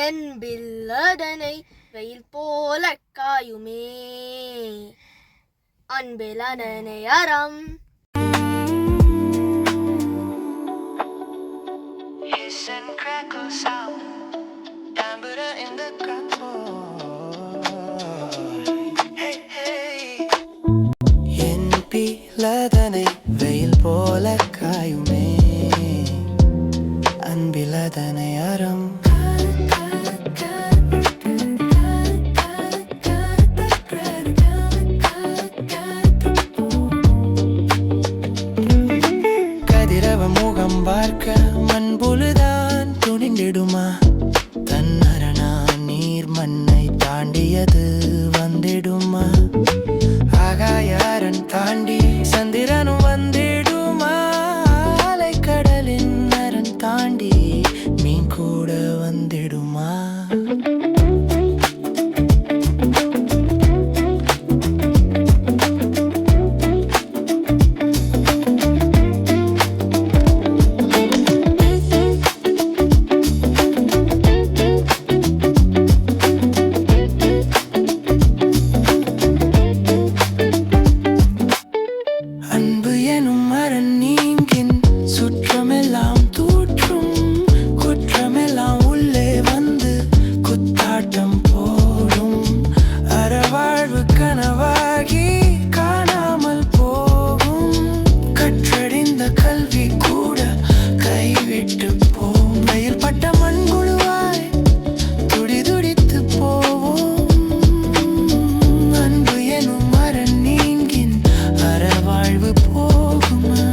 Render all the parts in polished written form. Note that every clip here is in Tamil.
என்பில்லதனை வெயில் போல காயுமே அன்பிலதனை அறம். என்பிலதனை வெயில் போல காயுமே அன்பிலதனை அறம். கதிரவ முகம் பார்க்க மண்புழுதான் துணிந்திடுமா? தன்னரணா நீர் மண்ணை தாண்டியது வந்திடுமா? ஆகாயாரன் தாண்டி சந்திரனும் வந்திடுமா? அலைக்கடலின் அரண் தாண்டி மீன் கூட வந்திடுமா? அன்பு எனும் அரண் நீங்கின் சுற்றமெல்லாம் தூற்றும், குற்றமெல்லாம் உள்ளே வந்து குத்தாட்டம் போடும். அறவாழ்வு கனவாகி காணாமல் போகும், கற்றறிந்த கல்வி கூட கைவிட்டு போம். வெயில் பட்ட மண்புழுவாய் துடிதுடித்து போவோம். அன்பு எனும் அரண் நீங்கின் அறவாழ்வு போகுமா?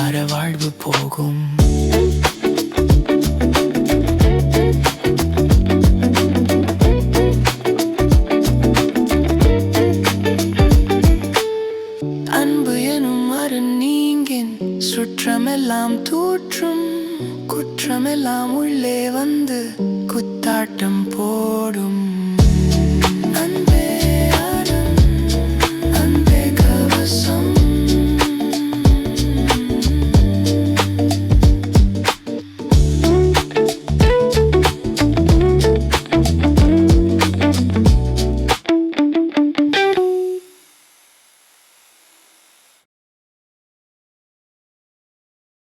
அறவாழ்வு போகும். அன்பு எனும் அரண் நீங்கின் சுற்றமெல்லாம் தூற்றும், குற்றமெல்லாம் உள்ளே வந்து குத்தாட்டம் போடும்.